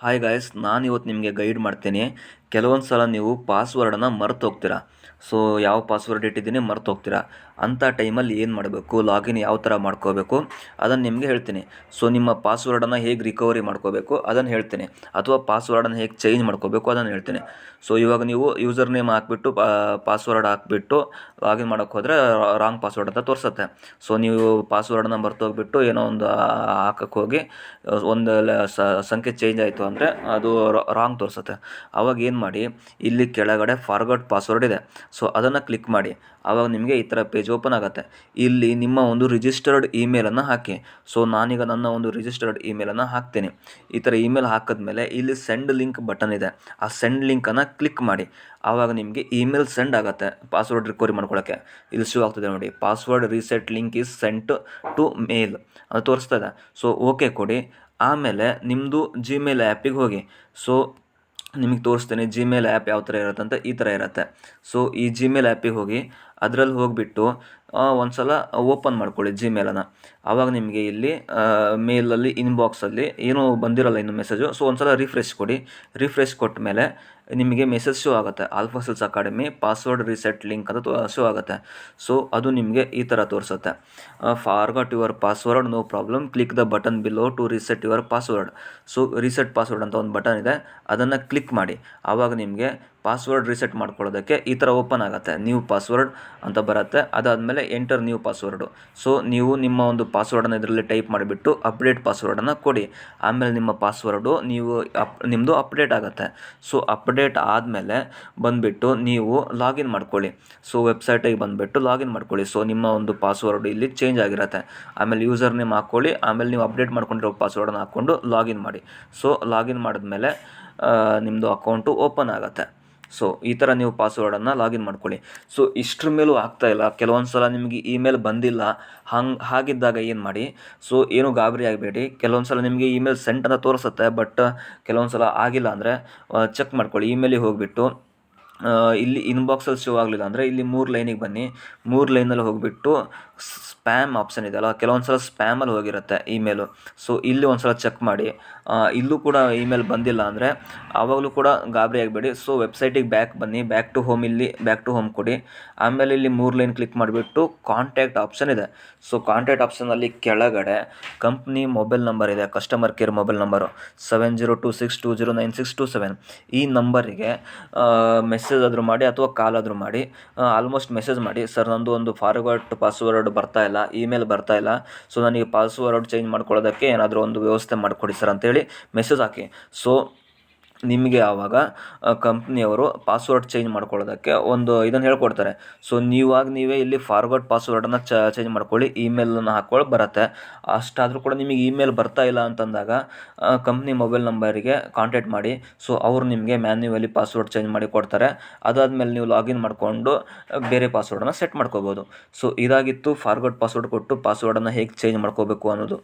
Hi guys, ನಾನು ಇವತ್ತು ನಿಮಗೆ ಗೈಡ್ ಮಾಡ್ತೀನಿ. ಕೆಲವೊಂದು ಸಲ ನೀವು ಪಾಸ್ವರ್ಡನ್ನು ಮರೆತು ಹೋಗ್ತೀರಾ. ಸೊ ಯಾವ ಪಾಸ್ವರ್ಡ್ ಇಟ್ಟಿದ್ದೀನಿ ಮರೆತು ಹೋಗ್ತೀರಾ. ಅಂಥ ಟೈಮಲ್ಲಿ ಏನು ಮಾಡಬೇಕು, ಲಾಗಿನ್ ಯಾವ ಥರ ಮಾಡ್ಕೋಬೇಕು ಅದನ್ನು ನಿಮಗೆ ಹೇಳ್ತೀನಿ. ಸೊ ನಿಮ್ಮ ಪಾಸ್ವರ್ಡನ್ನು ಹೇಗೆ ರಿಕವರಿ ಮಾಡ್ಕೋಬೇಕು ಅದನ್ನು ಹೇಳ್ತೀನಿ, ಅಥವಾ ಪಾಸ್ವರ್ಡನ್ನು ಹೇಗೆ ಚೇಂಜ್ ಮಾಡ್ಕೋಬೇಕು ಅದನ್ನು ಹೇಳ್ತೀನಿ. ಸೊ ಇವಾಗ ನೀವು ಯೂಸರ್ ನೇಮ್ ಹಾಕ್ಬಿಟ್ಟು ಪಾಸ್ವರ್ಡ್ ಹಾಕ್ಬಿಟ್ಟು ಲಾಗಿನ್ ಮಾಡೋಕ್ಕೆ ಹೋದರೆ ರಾಂಗ್ ಪಾಸ್ವರ್ಡ್ ಅಂತ ತೋರಿಸುತ್ತೆ. ಸೊ ನೀವು ಪಾಸ್ವರ್ಡನ್ನ ಮರ್ತೋಗ್ಬಿಟ್ಟು ಏನೋ ಒಂದು ಹಾಕಕ್ಕೆ ಹೋಗಿ ಒಂದು ಸಂಖ್ಯೆ ಚೇಂಜ್ ಆಯಿತು ಅಂದರೆ ಅದು ರಾಂಗ್ ತೋರಿಸುತ್ತೆ. ಆವಾಗ ಏನು ಮಾಡಿ, ಇಲ್ಲಿ ಕೆಳಗಡೆ ಫಾರ್ಗಟ್ ಪಾಸ್ವರ್ಡ್ ಇದೆ. ಸೊ ಅದನ್ನು ಕ್ಲಿಕ್ ಮಾಡಿ. ಆವಾಗ ನಿಮಗೆ ಈ ಥರ ಪೇಜ್ ಓಪನ್ ಆಗುತ್ತೆ. ಇಲ್ಲಿ ನಿಮ್ಮ ಒಂದು ರಿಜಿಸ್ಟರ್ಡ್ ಇಮೇಲನ್ನು ಹಾಕಿ. ಸೊ ನಾನೀಗ ನನ್ನ ಒಂದು ರಿಜಿಸ್ಟರ್ಡ್ ಇಮೇಲನ್ನು ಹಾಕ್ತೀನಿ. ಈ ಥರ ಇಮೇಲ್ ಹಾಕಿದ್ಮೇಲೆ ಇಲ್ಲಿ ಸೆಂಡ್ ಲಿಂಕ್ ಬಟನ್ ಇದೆ. ಆ ಸೆಂಡ್ ಲಿಂಕನ್ನು ಕ್ಲಿಕ್ ಮಾಡಿ. ಆವಾಗ ನಿಮಗೆ ಇಮೇಲ್ ಸೆಂಡ್ ಆಗುತ್ತೆ ಪಾಸ್ವರ್ಡ್ ರಿಕವರಿ ಮಾಡ್ಕೊಳ್ಳೋಕ್ಕೆ. ಇಲ್ಲಿ ಶೂ ಆಗ್ತದೆ ನೋಡಿ, password reset link is sent to mail ಅದು ತೋರಿಸ್ತಾ ಇದೆ. ಸೊ ಓಕೆ ಕೊಡಿ. ಆಮೇಲೆ ನಿಮ್ಮದು ಜಿಮೇಲ್ ಆ್ಯಪಿಗೆ ಹೋಗಿ. ಸೊ ನಿಮಗೆ ತೋರಿಸ್ತೀನಿ ಜಿಮೇಲ್ ಆ್ಯಪ್ ಯಾವ ಥರ ಇರುತ್ತೆ ಅಂತ. ಈ ಥರ ಇರುತ್ತೆ. ಸೊ ಈ ಜಿಮೇಲ್ ಆ್ಯಪಿಗೆ ಹೋಗಿ ಅದರಲ್ಲಿ ಹೋಗಿಬಿಟ್ಟು ಒಂದು ಸಲ ಓಪನ್ ಮಾಡ್ಕೊಳ್ಳಿ ಜಿಮೇಲನ್ನು. ಆವಾಗ ನಿಮಗೆ ಇಲ್ಲಿ ಮೇಲಲ್ಲಿ ಇನ್ಬಾಕ್ಸಲ್ಲಿ ಏನೂ ಬಂದಿರೋಲ್ಲ ಇನ್ನು ಮೆಸೇಜು. ಸೊ ಒಂದು ಸಲ ರಿಫ್ರೆಶ್ ಕೊಡಿ. ರಿಫ್ರೆಶ್ ಕೊಟ್ಟ ಮೇಲೆ ನಿಮಗೆ ಮೆಸೇಜ್ ಶೋ ಆಗುತ್ತೆ, Alpha Sales Academy password reset link ಅಂತ ಶೋ ಆಗುತ್ತೆ. ಸೊ ಅದು ನಿಮಗೆ ಈ ಥರ ತೋರಿಸುತ್ತೆ. Forgot your password, no problem, click the button below to reset your password. So reset password ಅಂತ ಒಂದು ಬಟನ್ ಇದೆ, ಅದನ್ನು ಕ್ಲಿಕ್ ಮಾಡಿ. ಆವಾಗ ನಿಮಗೆ ಪಾಸ್ವರ್ಡ್ ರೀಸೆಟ್ ಮಾಡ್ಕೊಳ್ಳೋದಕ್ಕೆ ಈ ಥರ ಓಪನ್ ಆಗುತ್ತೆ. ನ್ಯೂ ಪಾಸ್ವರ್ಡ್ ಅಂತ ಬರುತ್ತೆ. ಅದಾದಮೇಲೆ ಎಂಟರ್ ನ್ಯೂ ಪಾಸ್ವರ್ಡು. ಸೊ ನೀವು ನಿಮ್ಮ ಒಂದು ಪಾಸ್ವರ್ಡನ್ನು ಇದರಲ್ಲಿ ಟೈಪ್ ಮಾಡಿಬಿಟ್ಟು ಅಪ್ಡೇಟ್ ಪಾಸ್ವರ್ಡನ್ನು ಕೊಡಿ. ಆಮೇಲೆ ನಿಮ್ಮ ಪಾಸ್ವರ್ಡು ನಿಮ್ಮದು ಅಪ್ಡೇಟ್ ಆಗುತ್ತೆ. ಸೊ ಅಪ್ಡೇಟ್ ಆದಮೇಲೆ ಬಂದುಬಿಟ್ಟು ನೀವು ಲಾಗಿನ್ ಮಾಡ್ಕೊಳ್ಳಿ. ಸೊ ವೆಬ್ಸೈಟಿಗೆ ಬಂದುಬಿಟ್ಟು ಲಾಗಿನ್ ಮಾಡ್ಕೊಳ್ಳಿ. ಸೊ ನಿಮ್ಮ ಒಂದು ಪಾಸ್ವರ್ಡ್ ಇಲ್ಲಿ ಚೇಂಜ್ ಆಗಿರುತ್ತೆ. ಆಮೇಲೆ ಯೂಸರ್ ನೇಮ್ ಹಾಕ್ಕೊಳ್ಳಿ. ಆಮೇಲೆ ನೀವು ಅಪ್ಡೇಟ್ ಮಾಡ್ಕೊಂಡಿರೋ ಪಾಸ್ವರ್ಡನ್ನು ಹಾಕ್ಕೊಂಡು ಲಾಗಿನ್ ಮಾಡಿ. ಸೊ ಲಾಗಿನ್ ಮಾಡಿದ್ಮೇಲೆ ನಿಮ್ಮದು ಅಕೌಂಟು ಓಪನ್ ಆಗುತ್ತೆ. ಸೊ ಈ ಥರ ನೀವು ಪಾಸ್ವರ್ಡನ್ನು ಲಾಗಿನ್ ಮಾಡ್ಕೊಳ್ಳಿ. ಸೊ ಇಷ್ಟ್ರ ಮೇಲೂ ಆಗ್ತಾಯಿಲ್ಲ, ಕೆಲವೊಂದು ಸಲ ನಿಮಗೆ ಇಮೇಲ್ ಬಂದಿಲ್ಲ, ಹಾಗಿದ್ದಾಗ ಏನು ಮಾಡಿ, ಸೊ ಏನೂ ಗಾಬರಿ ಆಗಬೇಡಿ. ಕೆಲವೊಂದು ಸಲ ನಿಮಗೆ ಇಮೇಲ್ ಸೆಂಟ್ ಅಂತ ತೋರಿಸುತ್ತೆ, ಬಟ್ ಕೆಲವೊಂದು ಸಲ ಆಗಿಲ್ಲ ಅಂದರೆ ಚೆಕ್ ಮಾಡ್ಕೊಳ್ಳಿ. ಇಮೇಲಿಗೆ ಹೋಗಿಬಿಟ್ಟು ಇಲ್ಲಿ ಇನ್ಬಾಕ್ಸಲ್ಲಿ ಶೋ ಆಗಲಿಲ್ಲ ಅಂದರೆ ಇಲ್ಲಿ 3 ಲೈನಿಗೆ ಬನ್ನಿ. 3 ಲೈನಲ್ಲಿ ಹೋಗಿಬಿಟ್ಟು ಸ್ಪ್ಯಾಮ್ ಆಪ್ಷನ್ ಇದೆಯಲ್ಲ, ಕೆಲವೊಂದು ಸಲ ಸ್ಪ್ಯಾಮಲ್ಲಿ ಹೋಗಿರುತ್ತೆ ಇಮೇಲು. ಸೊ ಇಲ್ಲಿ ಒಂದು ಸಲ ಚೆಕ್ ಮಾಡಿ. ಇಲ್ಲೂ ಕೂಡ ಇಮೇಲ್ ಬಂದಿಲ್ಲ ಅಂದರೆ ಆವಾಗಲೂ ಕೂಡ ಗಾಬರಿ ಆಗಬೇಡಿ. ಸೊ ವೆಬ್ಸೈಟಿಗೆ ಬ್ಯಾಕ್ ಬನ್ನಿ. ಬ್ಯಾಕ್ ಟು ಹೋಮ್, ಇಲ್ಲಿ ಬ್ಯಾಕ್ ಟು ಹೋಮ್ ಕೊಡಿ. ಆಮೇಲೆ ಇಲ್ಲಿ 3 ಲೈನ್ ಕ್ಲಿಕ್ ಮಾಡಿಬಿಟ್ಟು ಕಾಂಟ್ಯಾಕ್ಟ್ ಆಪ್ಷನ್ ಇದೆ. ಸೊ ಕಾಂಟ್ಯಾಕ್ಟ್ ಆಪ್ಷನಲ್ಲಿ ಕೆಳಗಡೆ ಕಂಪ್ನಿ ಮೊಬೈಲ್ ನಂಬರ್ ಇದೆ, ಕಸ್ಟಮರ್ ಕೇರ್ ಮೊಬೈಲ್ ನಂಬರು 7026209627. ಈ ನಂಬರಿಗೆ ಮೆಸೇಜ್ ಆದರೂ ಮಾಡಿ ಅಥವಾ ಕಾಲ್ ಆದರೂ ಮಾಡಿ. ಆಲ್ಮೋಸ್ಟ್ ಮೆಸೇಜ್ ಮಾಡಿ, ಸರ್ ನಂದು ಒಂದು ಫಾರ್ವರ್ಡ್ ಪಾಸ್ವರ್ಡ್ ಬರ್ತಾ ಇಲ್ಲ, ಇಮೇಲ್ ಬರ್ತಾ ಇಲ್ಲ. ಸೊ ನನಗೆ ಪಾಸ್ವರ್ಡ್ ಚೇಂಜ್ ಮಾಡ್ಕೊಳ್ಳೋದಕ್ಕೆ ಏನಾದರೂ ಒಂದು ವ್ಯವಸ್ಥೆ ಮಾಡಿಕೊಡಿ ಸರ್ ಅಂತೇಳಿ ಮೆಸೇಜ್ ಹಾಕಿ. ಸೊ ನಿಮಗೆ ಆವಾಗ ಕಂಪ್ನಿಯವರು ಪಾಸ್ವರ್ಡ್ ಚೇಂಜ್ ಮಾಡ್ಕೊಳ್ಳೋದಕ್ಕೆ ಒಂದು ಇದನ್ನು ಹೇಳ್ಕೊಡ್ತಾರೆ. ಸೊ ನೀವೇ ಇಲ್ಲಿ ಫಾರ್ವರ್ಡ್ ಪಾಸ್ವರ್ಡನ್ನು ಚೇಂಜ್ ಮಾಡ್ಕೊಳ್ಳಿ, ಇಮೇಲನ್ನು ಹಾಕ್ಕೊಳ್ಳಿ ಬರುತ್ತೆ. ಅಷ್ಟಾದರೂ ಕೂಡ ನಿಮಗೆ ಇಮೇಲ್ ಬರ್ತಾ ಇಲ್ಲ ಅಂತಂದಾಗ ಕಂಪ್ನಿ ಮೊಬೈಲ್ ನಂಬರಿಗೆ ಕಾಂಟ್ಯಾಕ್ಟ್ ಮಾಡಿ. ಸೊ ಅವರು ನಿಮಗೆ ಮ್ಯಾನ್ಯುವಲಿ ಪಾಸ್ವರ್ಡ್ ಚೇಂಜ್ ಮಾಡಿ ಕೊಡ್ತಾರೆ. ಅದಾದಮೇಲೆ ನೀವು ಲಾಗಿನ್ ಮಾಡಿಕೊಂಡು ಬೇರೆ ಪಾಸ್ವರ್ಡನ್ನು ಸೆಟ್ ಮಾಡ್ಕೋಬೋದು. ಸೊ ಇದಾಗಿತ್ತು ಫಾರ್ವರ್ಡ್ ಪಾಸ್ವರ್ಡ್ ಕೊಟ್ಟು ಪಾಸ್ವರ್ಡನ್ನು ಹೇಗೆ ಚೇಂಜ್ ಮಾಡ್ಕೋಬೇಕು ಅನ್ನೋದು.